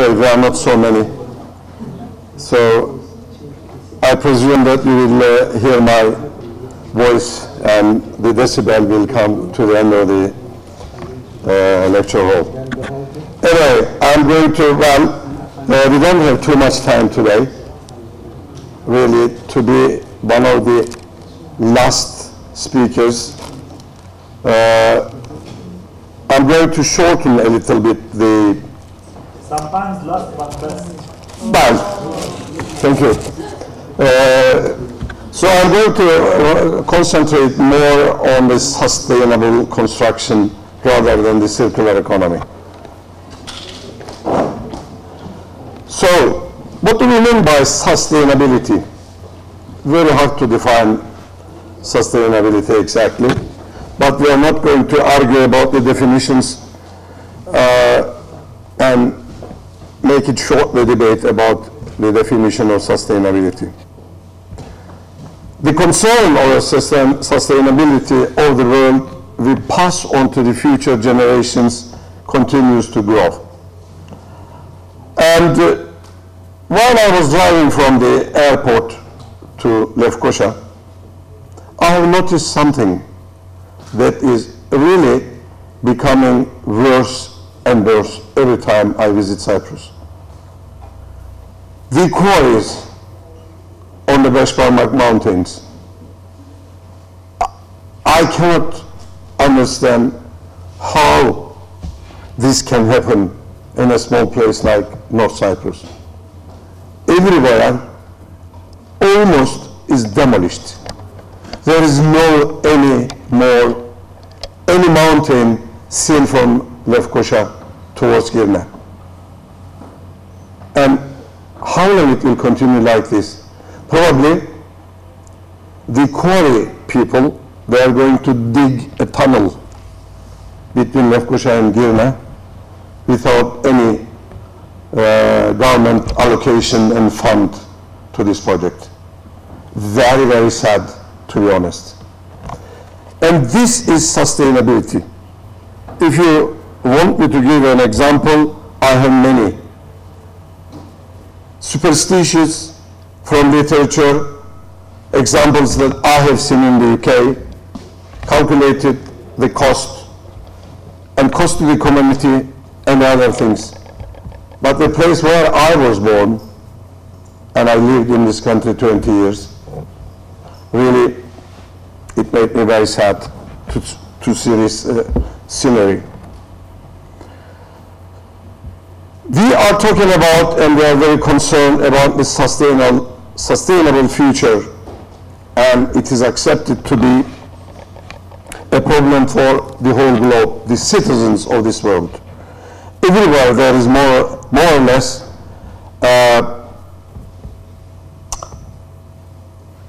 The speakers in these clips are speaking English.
Anyway, there are not so many. So I presume that you will hear my voice and the decibel will come to the end of the lecture hall. Anyway, I'm going to, we don't have too much time today, really, to be one of the last speakers. I'm going to shorten a little bit the... Sometimes last but best. Well, thank you. So I'm going to concentrate more on the sustainable construction rather than the circular economy. So, what do we mean by sustainability? Very hard to define sustainability exactly, but we are not going to argue about the definitions and make it short, the debate about the definition of sustainability. The concern of sustainability of the world we pass on to the future generations continues to grow. And while I was driving from the airport to Lefkoşa, I have noticed something that is really becoming worse and worse every time I visit Cyprus. The quarries on the Beşparmak Mountains. I cannot understand how this can happen in a small place like North Cyprus. Everywhere almost is demolished. There is no any mountain seen from Lefkoşa towards Girne. And how long it will continue like this? Probably the quarry people, they are going to dig a tunnel between Lefkoşa and Girne without any government allocation and fund to this project. Very, very sad, to be honest. And this is sustainability. If you want me to give an example, I have many. Superstitious from literature, examples that I have seen in the UK, calculated the cost and cost to the community and other things. But the place where I was born, and I lived in this country 20 years, really, it made me very sad to see this scenery. We are talking about, and we are very concerned about the sustainable future, and it is accepted to be a problem for the whole globe, the citizens of this world. Everywhere there is more or less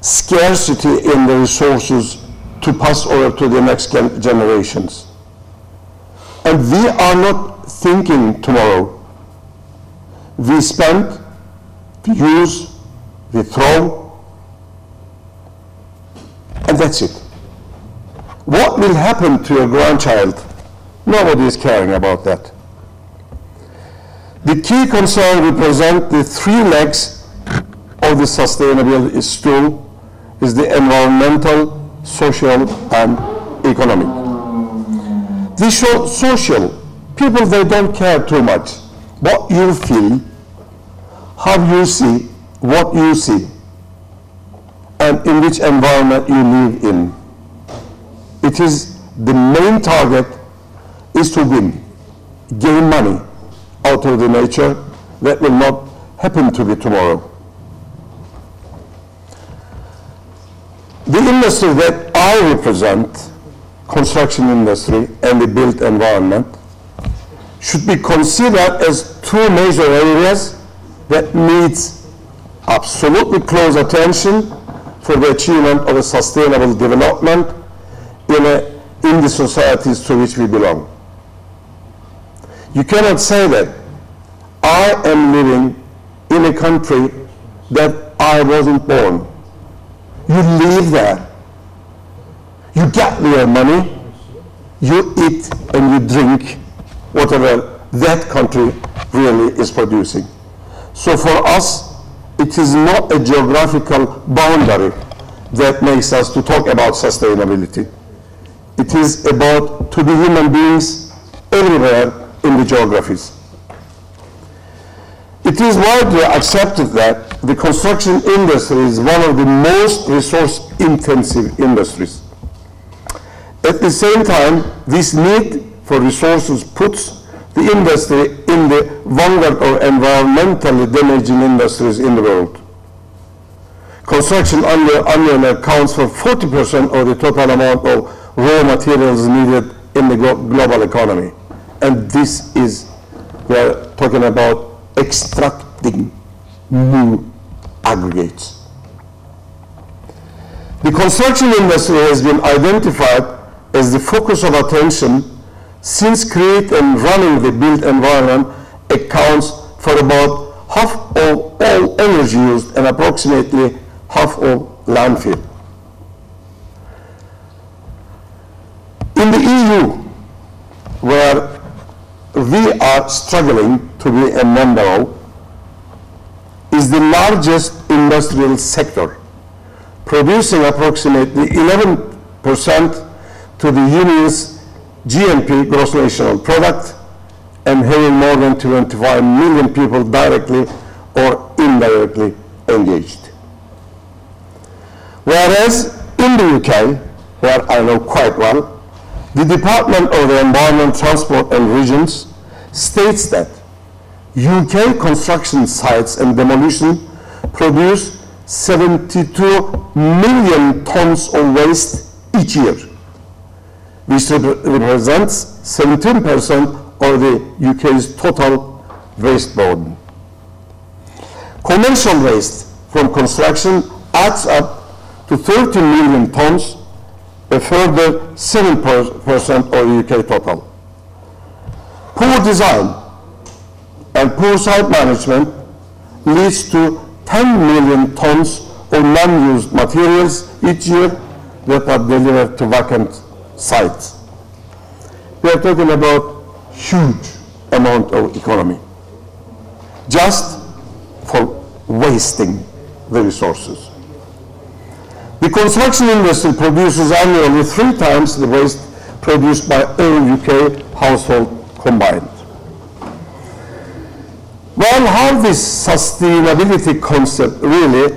scarcity in the resources to pass over to the next generations. And we are not thinking tomorrow. We spend, we use, we throw, and that's it. What will happen to your grandchild? Nobody is caring about that. The key concern represents the three legs of the sustainable stool is the environmental, social, and economic. The social, people, they don't care too much. What you feel, how you see, what you see, and in which environment you live in. It is the main target is to win, gain money out of the nature that will not happen to be tomorrow. The industry that I represent, construction industry and the built environment, should be considered as two major areas that needs absolutely close attention for the achievement of a sustainable development in the societies to which we belong. You cannot say that I am living in a country that I wasn't born. You live there. You get your money, you eat and you drink whatever that country really is producing. So for us, it is not a geographical boundary that makes us to talk about sustainability. It is about to be human beings everywhere in the geographies. It is widely accepted that the construction industry is one of the most resource-intensive industries. At the same time, this need for resources puts the industry in the vanguard of environmentally damaging industries in the world. Construction annually accounts for 40% of the total amount of raw materials needed in the global economy. And this is, we are talking about extracting new aggregates. The construction industry has been identified as the focus of attention since creating and running the built environment accounts for about half of all energy used and approximately half of landfill. In the EU, where we are struggling to be a member of, is the largest industrial sector, producing approximately 11% to the Union's GNP, gross national product, and having more than 25 million people directly or indirectly engaged. Whereas in the UK, where I know quite well, the Department of the Environment, Transport and Regions states that UK construction sites and demolition produce 72 million tons of waste each year, which represents 17% of the UK's total waste burden. Commercial waste from construction adds up to 30 million tons, a further 7% of the UK total. Poor design and poor site management leads to 10 million tons of non-used materials each year that are delivered to vacant sites. We are talking about huge amount of economy just for wasting the resources. The construction industry produces annually 3 times the waste produced by all UK households combined. Well, how this sustainability concept really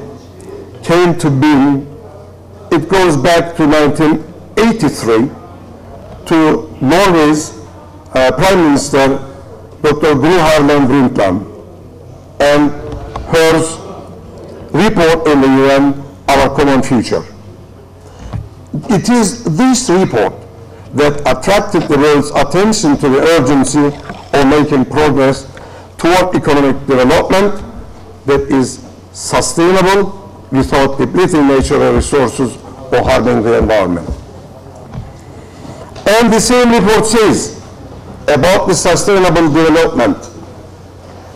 came to be, it goes back to 1983 to Norway's Prime Minister Dr. Gro Harlem Brundtland and her report in the UN, Our Common Future. It is this report that attracted the world's attention to the urgency of making progress toward economic development that is sustainable without depleting natural resources or harming the environment. And the same report says about the sustainable development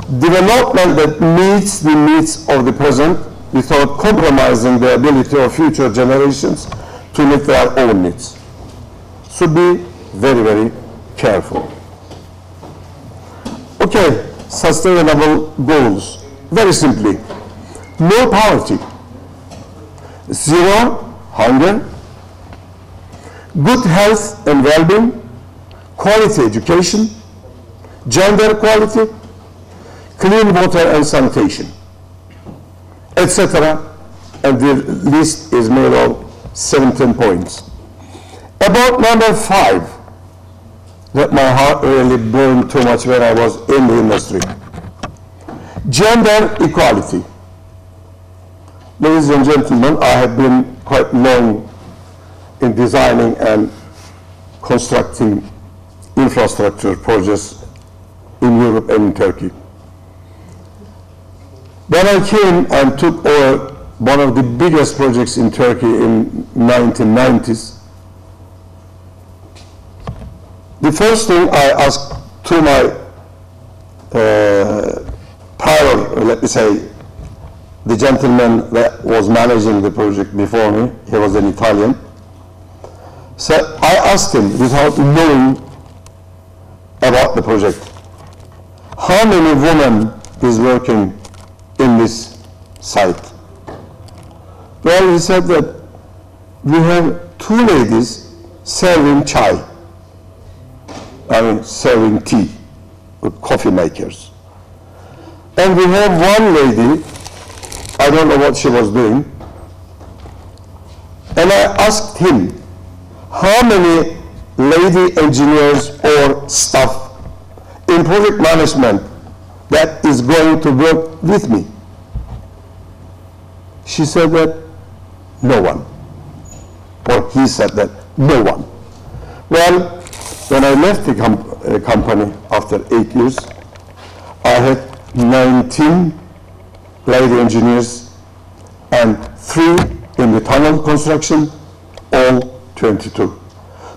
that meets the needs of the present without compromising the ability of future generations to meet their own needs. So be very, very careful. Okay, sustainable goals. Very simply, no poverty, 0 hunger, good health and well-being, quality education, gender equality, clean water and sanitation, etc. And the list is made of 17 points. About number 5, that my heart really burned too much when I was in the industry. Gender equality. Ladies and gentlemen, I have been quite long in designing and constructing infrastructure projects in Europe and in Turkey. When I came and took over one of the biggest projects in Turkey in 1990s, the first thing I asked to my prior, let me say, the gentleman that was managing the project before me, he was an Italian, so I asked him, without knowing about the project, how many women is working in this site? Well, he said that we have 2 ladies serving chai, serving tea, with coffee makers. And we have 1 lady, I don't know what she was doing, and I asked him, how many lady engineers or staff in project management that is going to work with me? She said that no one. Or he said that no one. Well, when I left the company after 8 years, I had 19 lady engineers and 3 in the tunnel construction, all 22.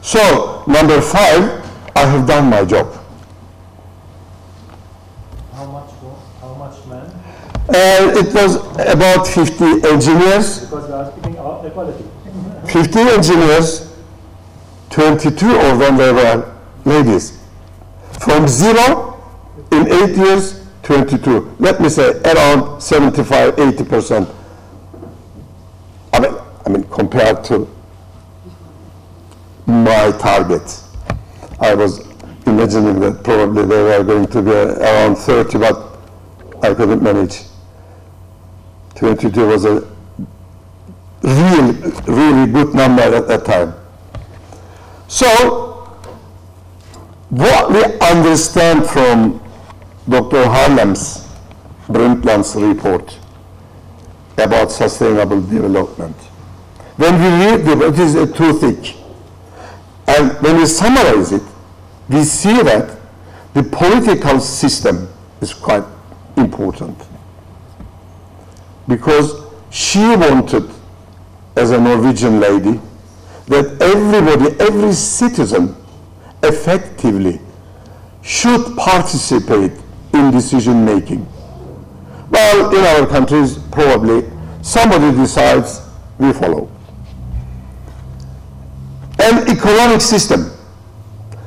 So, number 5, I have done my job. How much men? It was about 50 engineers. Because we are speaking about equality. 50 engineers, 22 of them they were ladies. From 0 in 8 years, 22. Let me say around 75–80%. I mean, compared to my target, I was imagining that probably they were going to be around 30, but I couldn't manage. 22 was a really good number at that time. So, what we understand from Dr. Harlem's Brundtland's report about sustainable development, when we read it is too thick. And when we summarize it, we see that the political system is quite important. Because she wanted, as a Norwegian lady, that everybody, every citizen, effectively should participate in decision making. Well, in our countries, probably somebody decides, we follow. An economic system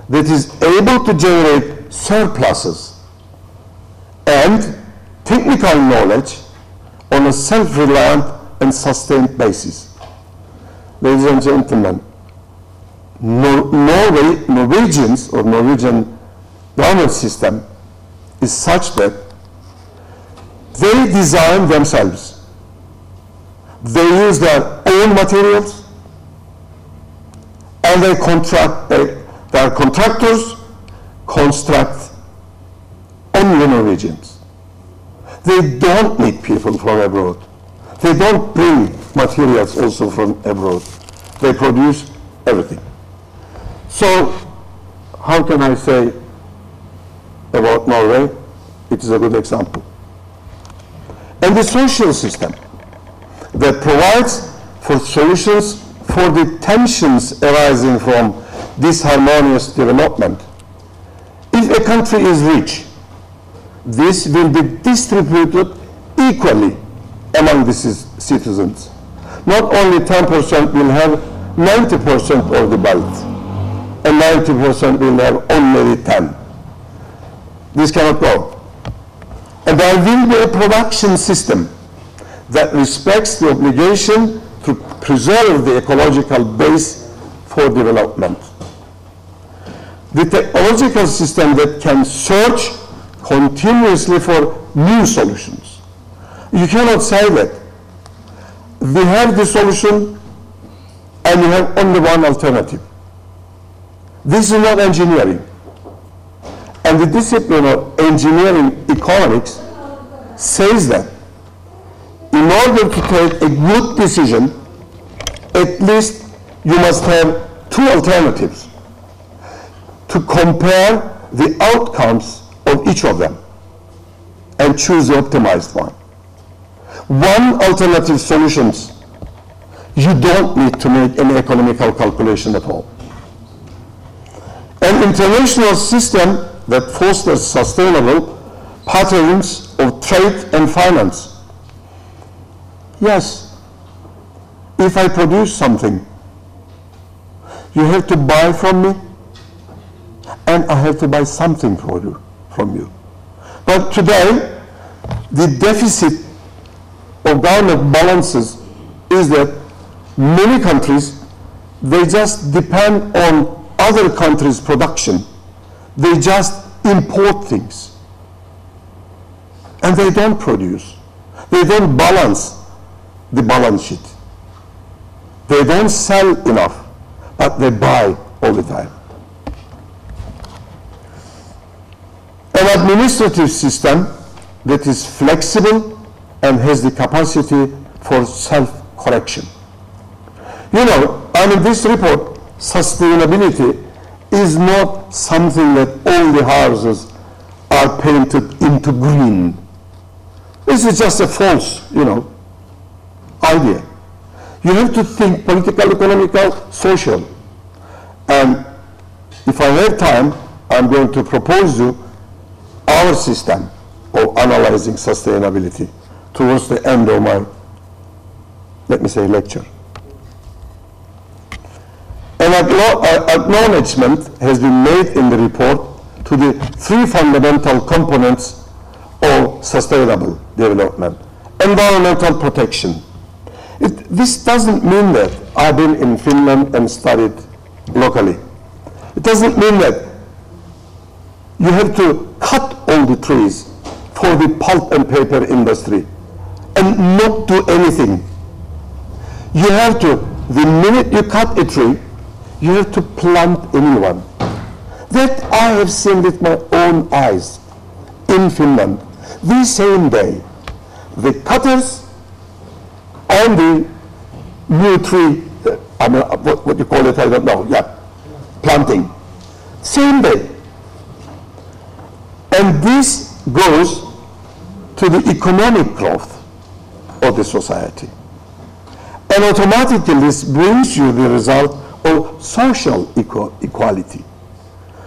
that is able to generate surpluses and technical knowledge on a self-reliant and sustained basis. Ladies and gentlemen, Norwegians or Norwegian government system is such that they design themselves. They use their own materials, and their contractors construct only Norwegians. They don't need people from abroad. They don't bring materials also from abroad. They produce everything. So, how can I say about Norway? It is a good example. And the social system that provides for solutions for the tensions arising from disharmonious development. If a country is rich, this will be distributed equally among the citizens. Not only 10% will have 90% of the wealth, and 90% will have only 10. This cannot go. And there will be a production system that respects the obligation to preserve the ecological base for development. The technological system that can search continuously for new solutions. You cannot say that we have the solution and we have only one alternative. This is not engineering. And the discipline of engineering economics says that in order to take a good decision, at least you must have 2 alternatives to compare the outcomes of each of them and choose the optimized one. One alternative solutions, you don't need to make any economical calculation at all. An international system that fosters sustainable patterns of trade and finance. Yes, if I produce something, you have to buy from me, and I have to buy something from you. But today, the deficit of government balances is that many countries, they just depend on other countries' production. They just import things. And they don't produce. They don't balance the balance sheet. They don't sell enough, but they buy all the time. An administrative system that is flexible and has the capacity for self-correction. You know, I mean, this report, sustainability, is not something that all the houses are painted into green. This is just a false, you know, idea. You have to think political, economical, social. And if I have time, I'm going to propose you our system of analyzing sustainability towards the end of my, let me say, lecture. An acknowledgement has been made in the report to the three fundamental components of sustainable development. Environmental protection. This doesn't mean that I've been in Finland and studied locally. It doesn't mean that you have to cut all the trees for the pulp and paper industry and not do anything. You have to, the minute you cut a tree, you have to plant a new one. That I have seen with my own eyes in Finland. The same day, the cutters on the new tree, I mean, what you call it, I don't know, yeah, planting. Same day. And this goes to the economic growth of the society. And automatically this brings you the result of social equality.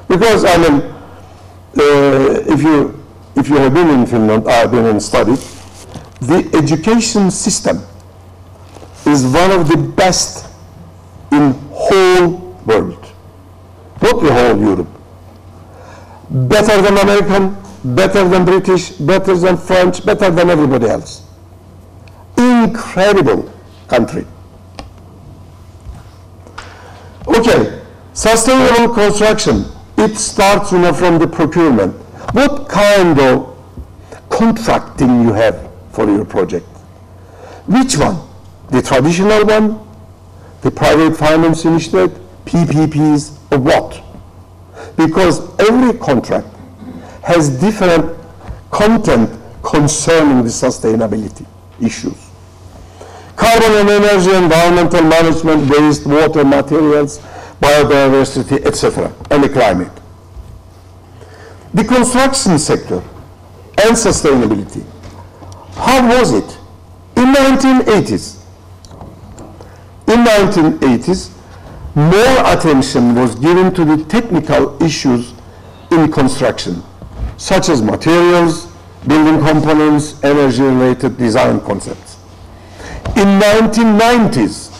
Because, I mean, if you have been in Finland, I've been and studied, the education system is one of the best in whole world, not the whole Europe. Better than American, better than British, better than French, better than everybody else. Incredible country. Okay, sustainable construction. It starts, you know, from the procurement. What kind of contracting you have for your project? Which one? The traditional one? The private finance initiative? PPPs? Or what? Because every contract has different content concerning the sustainability issues. Carbon and energy, environmental management, waste, water, materials, biodiversity, etc., and the climate. The construction sector and sustainability. How was it? In 1980s, more attention was given to the technical issues in construction, such as materials, building components, energy-related design concepts. In 1990s,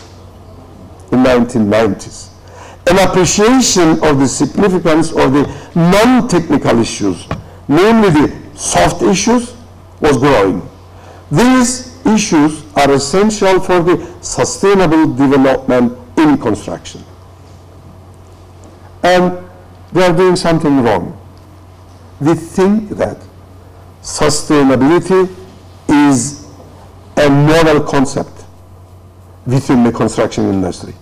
an appreciation of the significance of the non-technical issues, namely the soft issues, was growing. These issues are essential for the sustainable development in construction. And they are doing something wrong. They think that sustainability is a novel concept within the construction industry.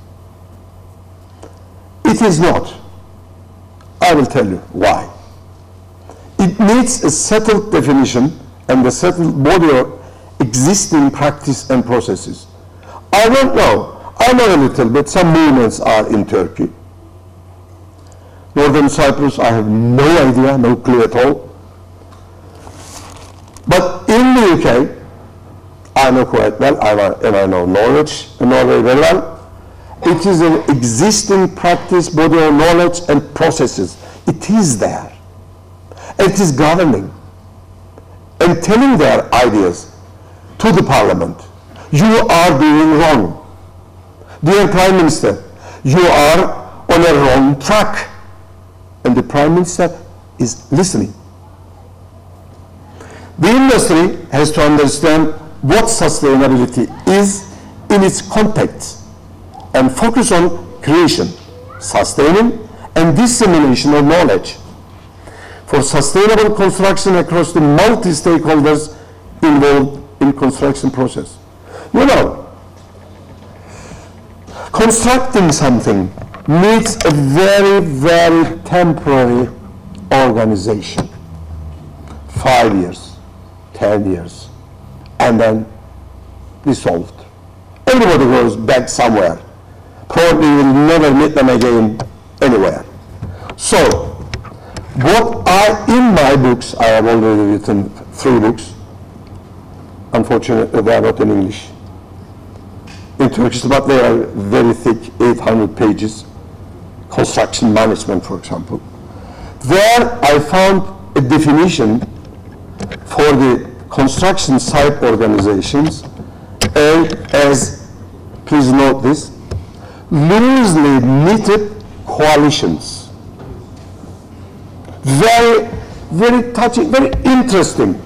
It is not. I will tell you why. It needs a settled definition and a settled body of existing practice and processes. I don't know. I know a little bit. Some movements are in Turkey. Northern Cyprus, I have no idea, no clue at all. But in the UK, I know quite well, and I know Norway very well. It is an existing practice, body of knowledge and processes. It is there. It is governing and telling their ideas to the parliament. You are doing wrong. Dear Prime Minister, you are on a wrong track. And the Prime Minister is listening. The industry has to understand what sustainability is in its context and focus on creation, sustaining, and dissemination of knowledge for sustainable construction across the multi-stakeholders involved in construction process. You know, constructing something needs a very, very temporary organization. 5 years, 10 years, and then dissolved. Everybody goes back somewhere. Probably will never meet them again anywhere. So, in my books, I have already written 3 books. Unfortunately, they are not in English. In Turkish, but they are very thick, 800 pages. Construction management, for example. There I found a definition for the construction site organizations as, please note this, loosely knitted coalitions. Very, very touching, very interesting.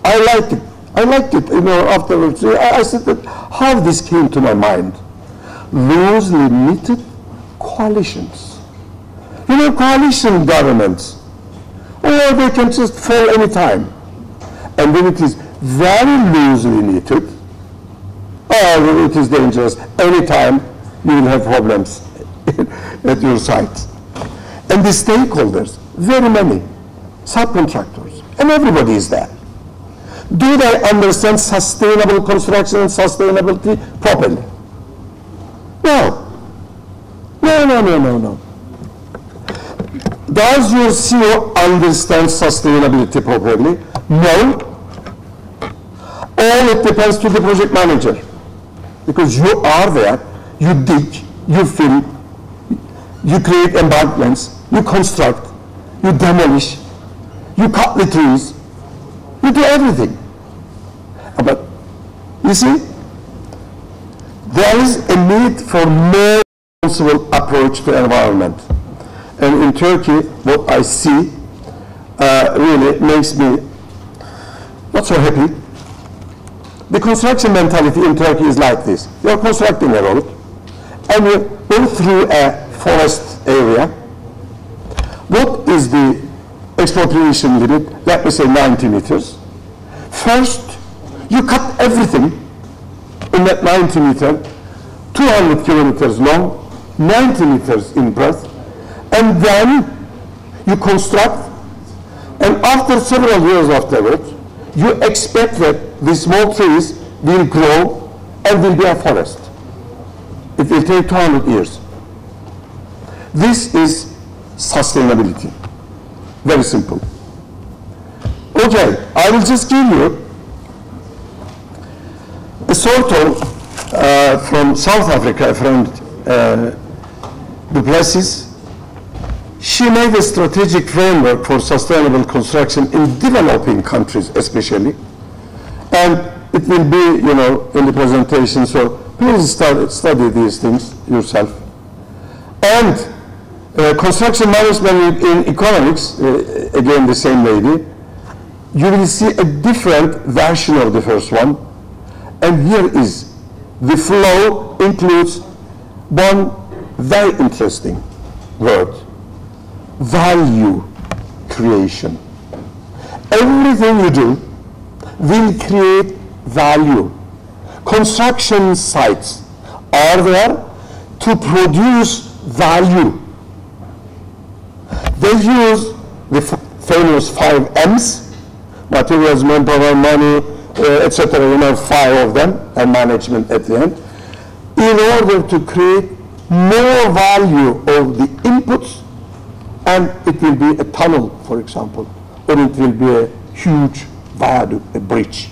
I liked it. You know, afterwards. I said that how this came to my mind. Loosely knitted coalitions. You know, coalition governments, they can just fall any time. And when it is very loosely knitted, it is dangerous. Anytime you will have problems at your site. And the stakeholders, very many, subcontractors, and everybody is there. Do they understand sustainable construction and sustainability properly? No. No. Does your CEO understand sustainability properly? No. All it depends to the project manager. Because you are there, you dig, you fill, you create embankments, you construct, you demolish, you cut the trees, you do everything. But you see, there is a need for more responsible approach to environment. And in Turkey, what I see really makes me not so happy. The construction mentality in Turkey is like this. You're constructing a road, and you go through a forest area. What is the expropriation limit? Let me say 90 meters. First, you cut everything in that 90 meter, 200 kilometers long, 90 meters in breadth, and then you construct, and after several years afterwards, you expect that the small trees will grow and will be a forest. It will take 200 years. This is sustainability. Very simple. Okay, I will just give you a sort of, from South Africa, a friend, Duplessis. She made a strategic framework for sustainable construction in developing countries especially. And it will be, you know, in the presentation, so please study these things yourself. And construction management in economics, again the same lady, you will see a different version of the first one. And here is, the flow includes one very interesting word, value creation. Everything you do will create value. Construction sites are there to produce value. They use the famous 5 M's, materials, manpower, money, etc., you know, 5 of them, and management at the end, in order to create more value of the inputs, and it will be a tunnel, for example, or it will be a huge viaduct, a bridge.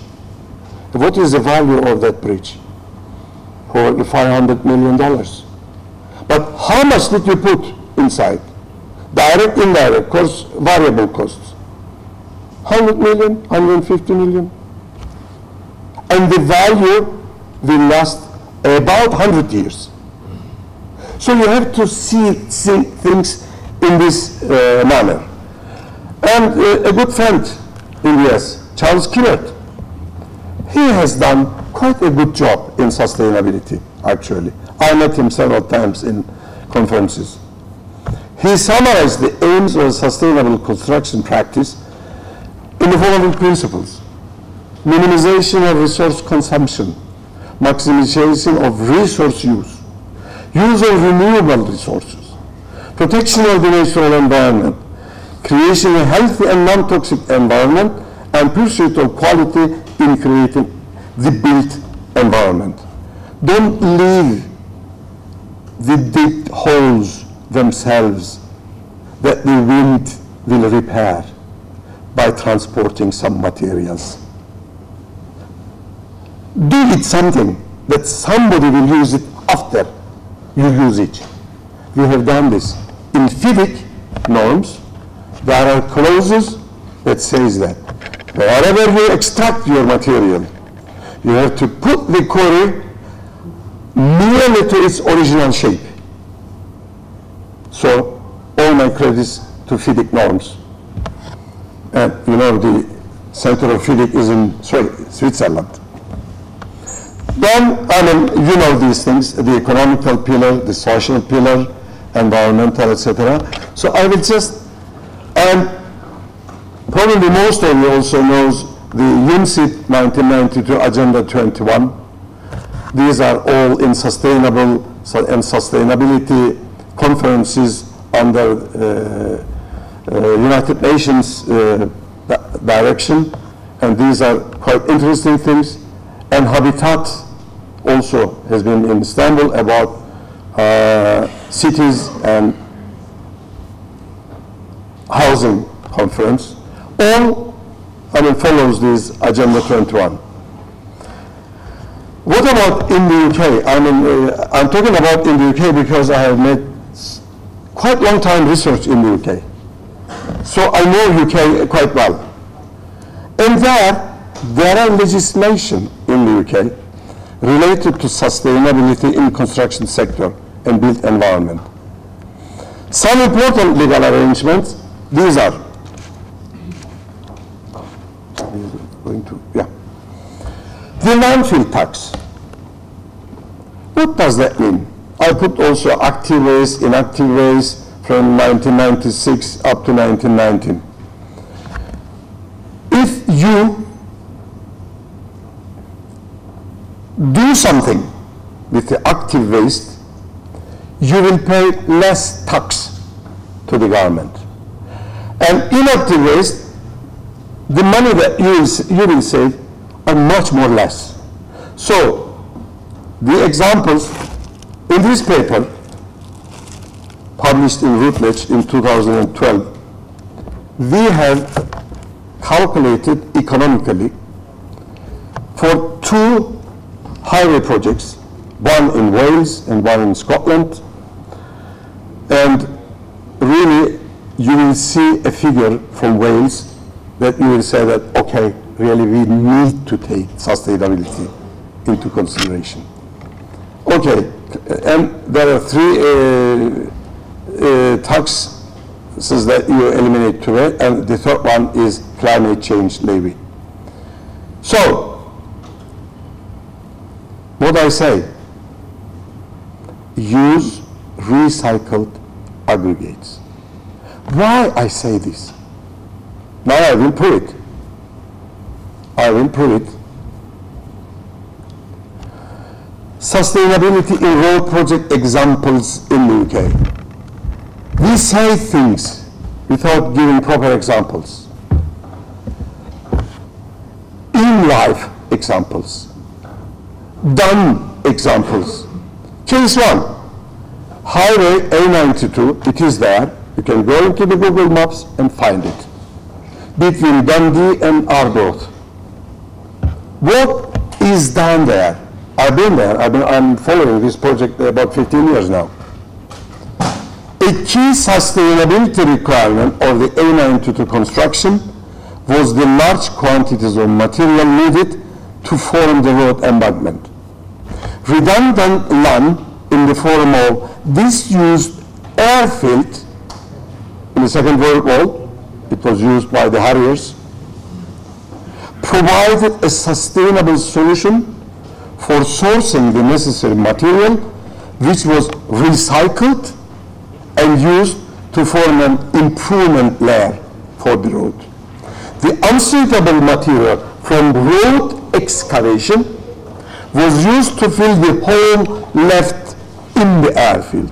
What is the value of that bridge? For $500 million. But how much did you put inside? Direct, indirect, cost, variable costs. 100 million, 150 million. And the value will last about 100 years. So you have to see things in this manner. And a good friend in the US, Charles Killert. He has done quite a good job in sustainability, actually. I met him several times in conferences. He summarized the aims of sustainable construction practice in the following principles: minimization of resource consumption, maximization of resource use, use of renewable resources, protection of the natural environment, creation of a healthy and non-toxic environment, and pursuit of quality in creating the built environment. Don't leave the deep holes themselves that the wind will repair by transporting some materials. Do it something that somebody will use it after you use it. We have done this. In FIDIC norms, there are clauses that says that wherever you extract your material, you have to put the quarry nearly to its original shape. So, all my credits to FIDIC norms. And you know, the center of FIDIC is in Switzerland. Then, you know these things, the economical pillar, the social pillar, environmental, etc. So I will just, and probably most of you also knows the UNCIT 1992 Agenda 21. These are all in sustainability conferences under United Nations direction, and these are quite interesting things. And Habitat also has been in Istanbul about cities and housing conference. All, follows this Agenda 21. What about in the UK? I'm talking about in the UK because I have made quite long time research in the UK. So I know UK quite well. And there are legislation in the UK related to sustainability in construction sector and built environment. Some important legal arrangements, these are. The landfill tax. What does that mean? I put also active waste, inactive waste from 1996 up to 1919. If you do something with the active waste, you will pay less tax to the government. And inactive waste, the money that you will save are much more less. So, the examples in this paper, published in Routledge in 2012, we have calculated economically for 2 highway projects, one in Wales and one in Scotland, and really you will see a figure from Wales that you will say that, okay, really we need to take sustainability into consideration. Okay, and there are 3 taxes that you eliminate today, and the third one is climate change levy. So, what I say, use recycled aggregates. Why I say this? Now I will prove it. I will prove it. Sustainability in road project examples in the UK. We say things without giving proper examples. In life examples. Done examples. Case 1. Highway A92, it is there. You can go into the Google Maps and find it. Between Dundee and Arbroath. What is down there? I've been there. I'm following this project about 15 years now. A key sustainability requirement of the A92 construction was the large quantities of material needed to form the road embankment. Redundant land in the form of disused airfield in the Second World War, it was used by the Harriers, provided a sustainable solution for sourcing the necessary material, which was recycled and used to form an improvement layer for the road. The unsuitable material from road excavation was used to fill the hole left in the airfield.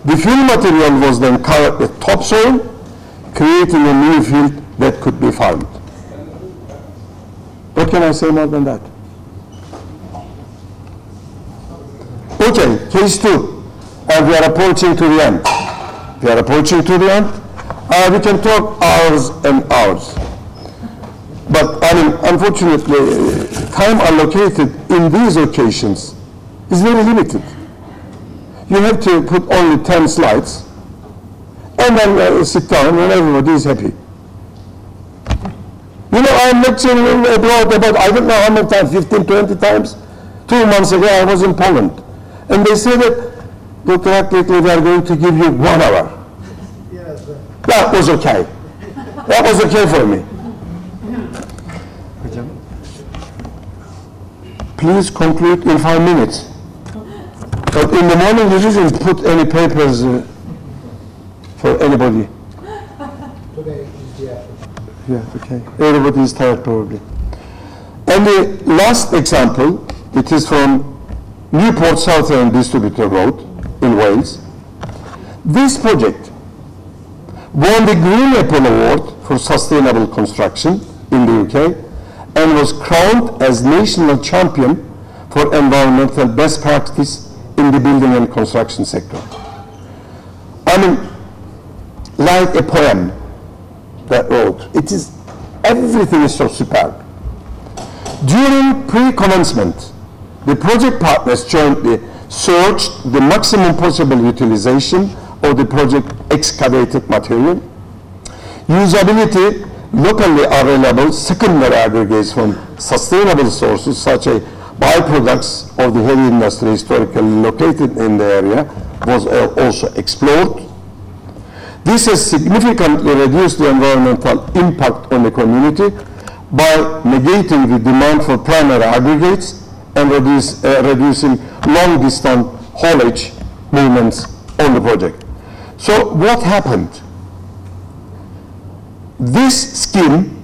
The fill material was then covered with topsoil, creating a new field that could be farmed. What can I say more than that? Okay, case 2, and we are approaching to the end. We are approaching to the end. We can talk hours and hours. But I mean, unfortunately, time allocated in these occasions is very limited. You have to put only 10 slides, and then sit down and everybody is happy. You know, I'm lecturing abroad about, I don't know how many times, 15, 20 times. 2 months ago, I was in Poland. And they said that, Dr. Akbıyıklı, we are going to give you 1 hour. Yes, That was okay. That was okay for me. Please conclude in 5 minutes. But in the morning, you didn't put any papers for anybody. today is the effort. Yeah, okay. Everybody is tired probably. And the last example, it is from Newport Southern Distributor Road in Wales. This project won the Green Apple Award for Sustainable Construction in the UK and was crowned as national champion for environmental best practice in the building and construction sector. I mean, like a poem, that road. It is, everything is so superb. During pre-commencement, the project partners jointly searched the maximum possible utilization of the project excavated material, usability, locally available secondary aggregates from sustainable sources such as byproducts of the heavy industry historically located in the area was also explored. This has significantly reduced the environmental impact on the community by negating the demand for primary aggregates and reducing long-distance haulage movements on the project. So what happened? This scheme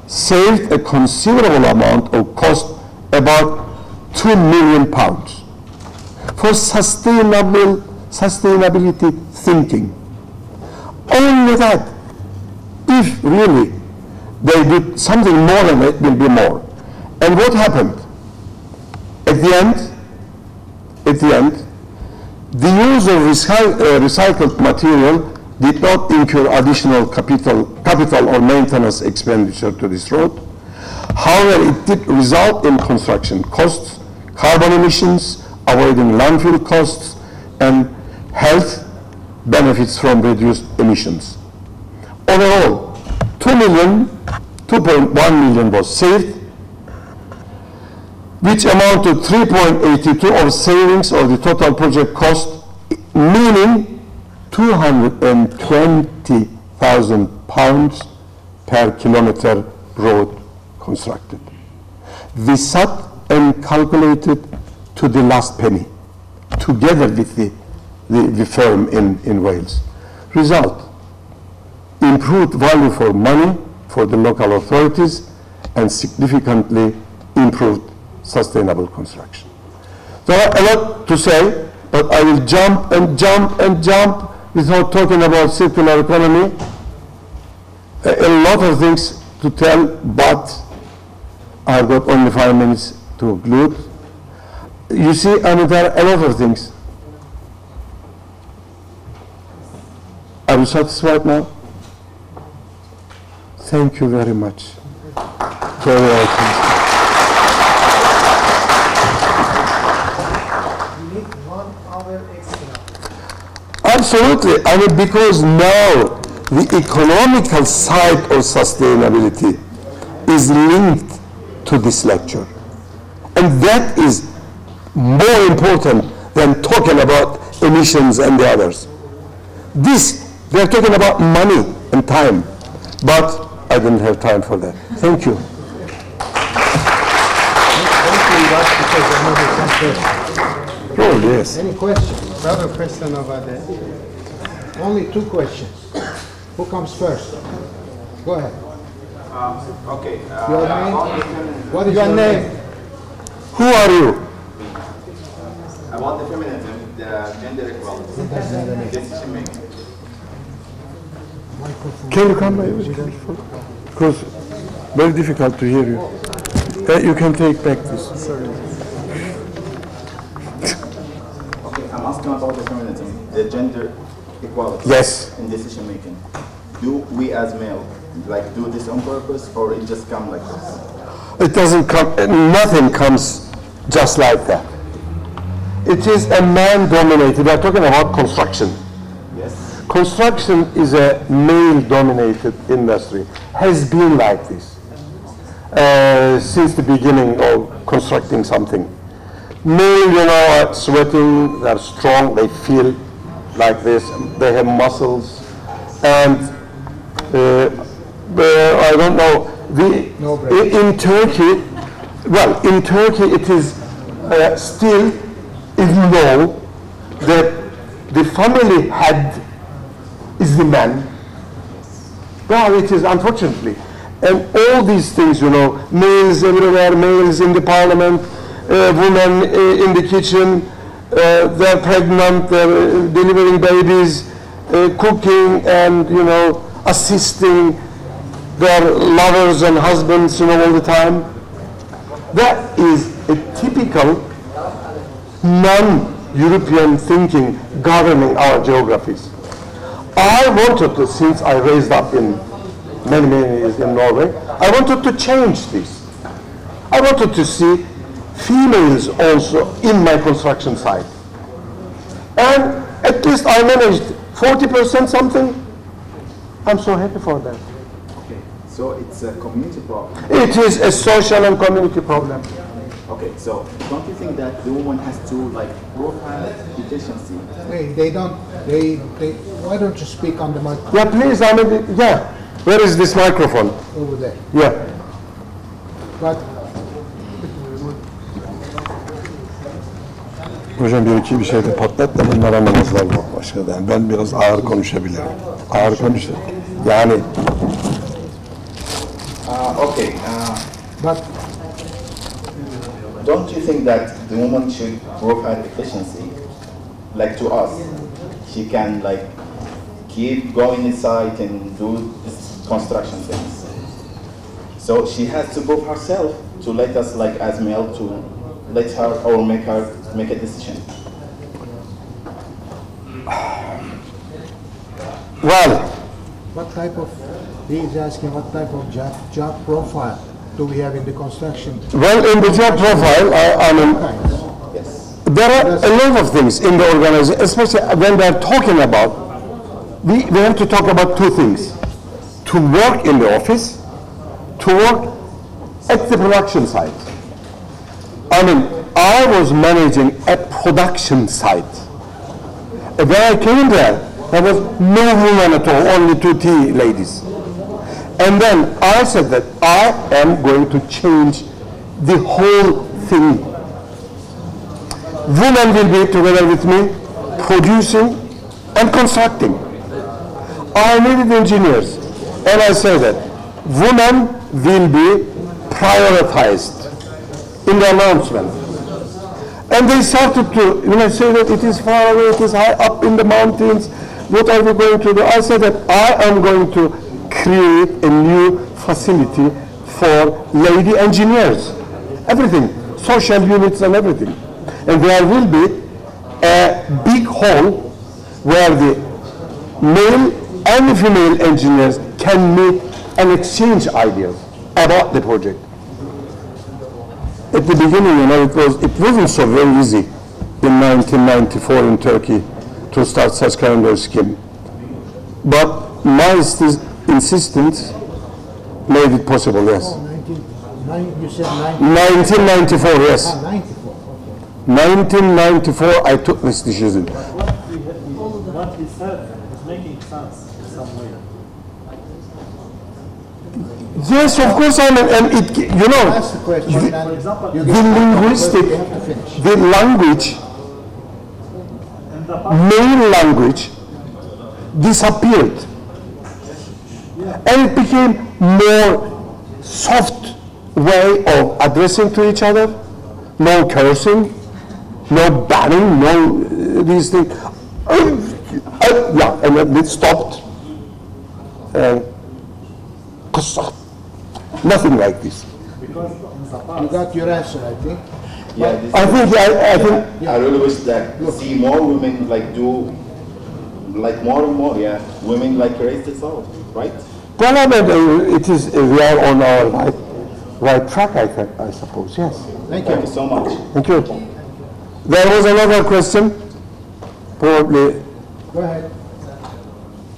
saved a considerable amount of cost, about £2 million, for sustainability thinking. Only that, if really they did something more than it, will be more. And what happened? At the end, the use of recycled material did not incur additional capital or maintenance expenditure to this road. However, it did result in construction costs, carbon emissions, avoiding landfill costs, and health benefits from reduced emissions. Overall, 2.1 million was saved, which amount to 3.82 of savings of the total project cost, meaning £220,000 per kilometer road constructed. We sat and calculated to the last penny, together with the firm in Wales. Result, improved value for money for the local authorities and significantly improved sustainable construction. There are a lot to say, but I will jump and jump and jump without talking about circular economy. A lot of things to tell, but I've got only 5 minutes to conclude. You see, I mean, there are a lot of things. Are you satisfied now? Thank you very much. Very welcome. You need 1 hour extra. Absolutely. I mean, because now the economical side of sustainability is linked to this lecture. And that is more important than talking about emissions and the others. This, we are talking about money and time. But I didn't have time for that. Thank you. Oh, yes. Any questions? Another question over there. Only 2 questions. Who comes first? Go ahead. Okay. Your name? What is your name? Who are you? About the feminism, the gender equality, decision making. Can you come by? Because very difficult to hear you. You can take back this. Okay, I'm asking about the feminism, the gender equality. Yes. In decision making. Do we as male do this on purpose, or it just come like this? It doesn't come, nothing comes just like that. It is a man-dominated, we are talking about construction. Yes. Construction is a male-dominated industry, has been like this since the beginning of constructing something. Male, are sweating, they're strong, they feel like this, they have muscles, and I don't know, in Turkey, in Turkey it is still law that the family head is the man. Well, it is unfortunately. And all these things, males everywhere, males in the parliament, women in the kitchen, they're pregnant, they're delivering babies, cooking and, assisting their lovers and husbands, all the time. That is a typical non-European thinking governing our geographies. I wanted to, since I raised up in many years in Norway, I wanted to change this. I wanted to see females also in my construction site. And at least I managed 40% something. I'm so happy for that. Okay, so it's a community problem. It is a social and community problem. Okay, so don't you think that the woman has to profile efficiency? Why don't you speak on the microphone Yeah, please, Where is this microphone? over there? Yeah. But Hocam bir iki bir şey de patlat da bunlar anlamazlar bu başkadan. Ben biraz ağır konuşabilirim. Ağır konuşurum. Yani. Okay. but Don't you think that the woman should provide efficiency, to us? She can keep going inside and do this construction things. So she has to prove herself to let us, as male, to let her or make her make a decision. Well, what type of, he is asking what type of job profile do we have in the construction? well, in the job profile, I mean, Yes. there are a lot of things in the organization, especially when they are talking about, we have to talk about 2 things. To work in the office, to work at the production site. I mean, I was managing a production site. When I came there was no woman at all, only 2 tea ladies. And then I said that I am going to change the whole thing. Women will be together with me, producing and constructing. I needed engineers, and I said that women will be prioritized in the announcement. And they started to, when I say that it is far away, it is high up in the mountains, what are we going to do? I said that I am going to create a new facility for lady engineers. Everything, social units and everything. And there will be a big hall where the male and female engineers can meet and exchange ideas about the project. At the beginning, it wasn't so very easy in 1994 in Turkey to start such kind of scheme. But my insistence made it possible, yes. 1994, yes. 94. 1994, I took this decision. What he said is making sense in some way. Yes, of course, and it, you know, Ask the question and For example, you the get linguistic, you have to finish. the language, in the past, male language, disappeared. And it became more soft way of addressing to each other. No cursing, no banning, no these things. Yeah, and then it stopped. Nothing like this. because in the You past, got your answer, I think. Yeah, this I think, I really wish that see more women like do like more and more, yeah. Women like raise this out, right? well, I mean, it is, we are on our right track, I suppose, yes. Thank Thank you you. so much. Thank you. There was another question, probably, Go ahead.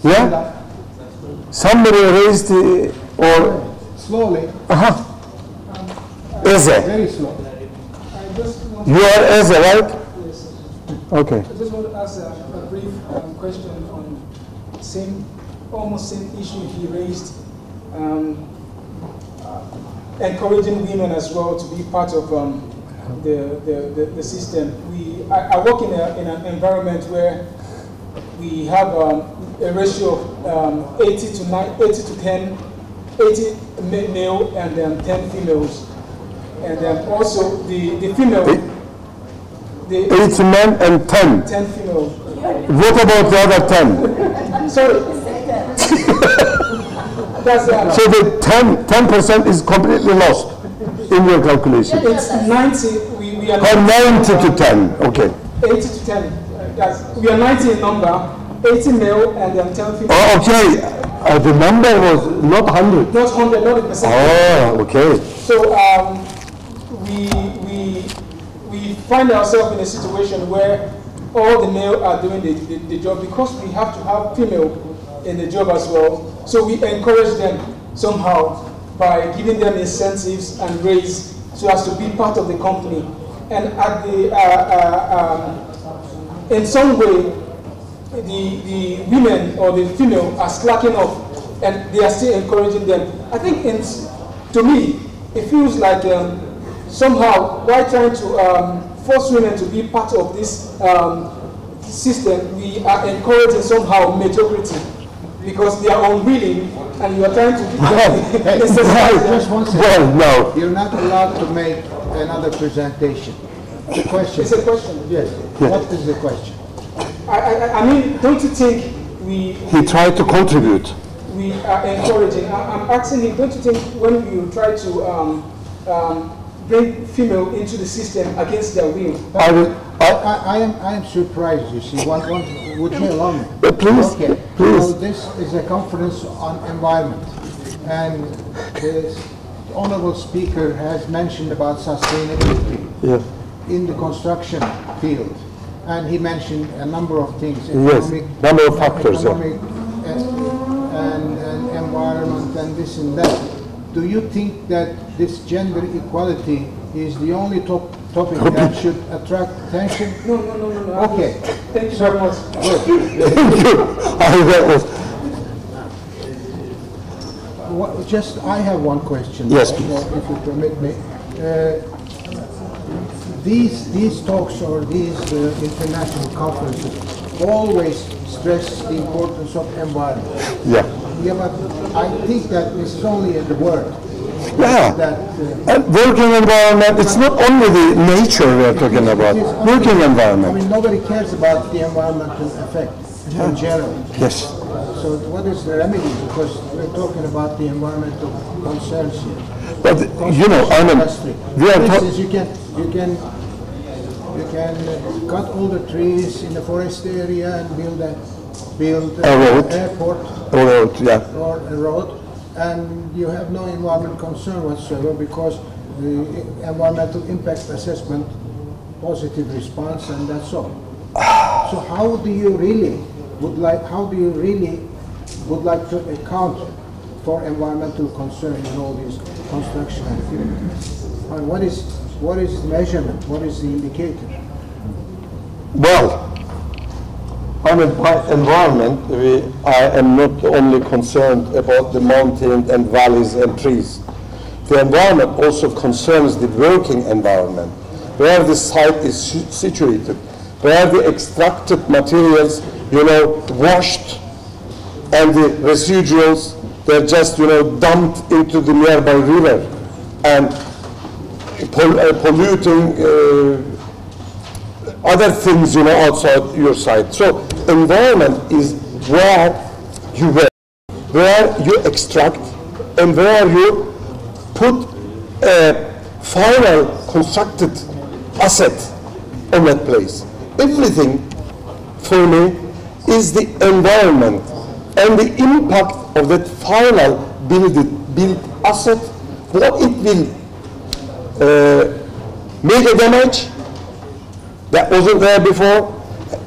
yeah? Somebody raised the, or, Slowly, Eze. very slow. I just want You are Eze, right? yes, Okay. I just want to ask a brief question on almost same issue he raised, encouraging women as well to be part of the system. I work in an environment where we have a ratio of 80 to 10, 80 male and 10 females. And also the female, the 8 men and 10. 10 female. What about the other 10? Sorry. That's So the 10% is completely lost in your calculation. it's 90. We are Or 90 to 10, okay. 80 to 10. We are 90 in number, 80 male and 10 female. Oh, okay. The number was not 100. Not 100, not a percent. Oh, okay. So we find ourselves in a situation where all the male are doing the job because we have to have female in the job as well. So we encourage them somehow by giving them incentives and raise so as to be part of the company. And at the in some way, the women or the female are slacking off, and they are still encouraging them. I think, to me, it feels like somehow by trying to force women to be part of this system, we are encouraging somehow mediocrity because they are unwilling, and you are trying to. Just one second. Well, no. You're not allowed to make another presentation. The question. It's a question. Yes. What is the question? I mean, don't you think He tried to contribute. we are encouraging? I'm asking him, don't you think when you try to bring female into the system against their will? I am surprised, you see. Would you allow me? Please, Okay. please. So this is a conference on environment. And the honorable speaker has mentioned about sustainability Yes. in the construction field. And he mentioned a number of things. Yes, number of factors, yeah. Economic and environment and this and that. Do you think that this gender equality is the only topic that should attract attention? No. Okay. Thank you very much. Thank you. That was, I have one question. Yes, please. If you permit me. These talks or these international conferences always stress the importance of environment. yeah. Yeah, but I think that this is only the word. Yeah. That, And working environment, it's not only the nature we are talking about. it is only- Working I environment. mean, nobody cares about the environmental effect in general. Yes. So what is the remedy? Because we're talking about the environmental concerns here. But, you know, I mean, Industry. we are For talking, instance, you can cut all the trees in the forest area and build A road. airport yeah. or a road, and you have no environmental concern whatsoever because the environmental impact assessment, positive response, and that's all. So how do you really would like to account for environmental concern in all these construction activities? And what is the measurement? What is the indicator? Well, I mean, by environment, I am not only concerned about the mountains and valleys and trees. The environment also concerns the working environment, where the site is situated, where the extracted materials, washed, and the residuals, they're just, dumped into the nearby river and polluting other things, outside your site. So environment is where you work, where you extract, and where you put a final constructed asset on that place. Everything for me is the environment and the impact of that final built asset, what it will make a damage that wasn't there before.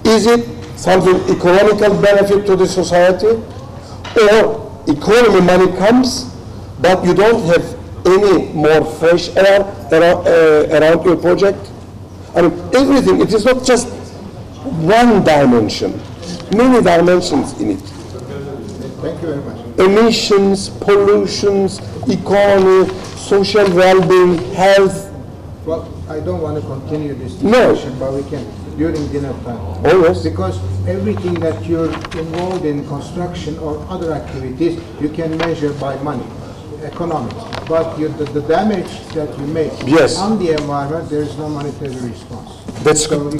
Is it something economical benefit to the society, or economy money comes, but you don't have any more fresh air around your project? I mean, everything, it is not just one dimension, many dimensions in it. Thank you very much. Emissions, pollutions, economy, social well-being, health. Well, I don't want to continue this discussion, but we can during dinner time. Oh, yes. Because everything that you're involved in, construction or other activities, you can measure by money, economics. But the damage that you make on the environment, there is no monetary response. That's true.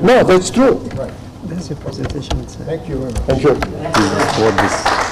No, that's true. Right. That's your presentation. Thank you very much. Thank you.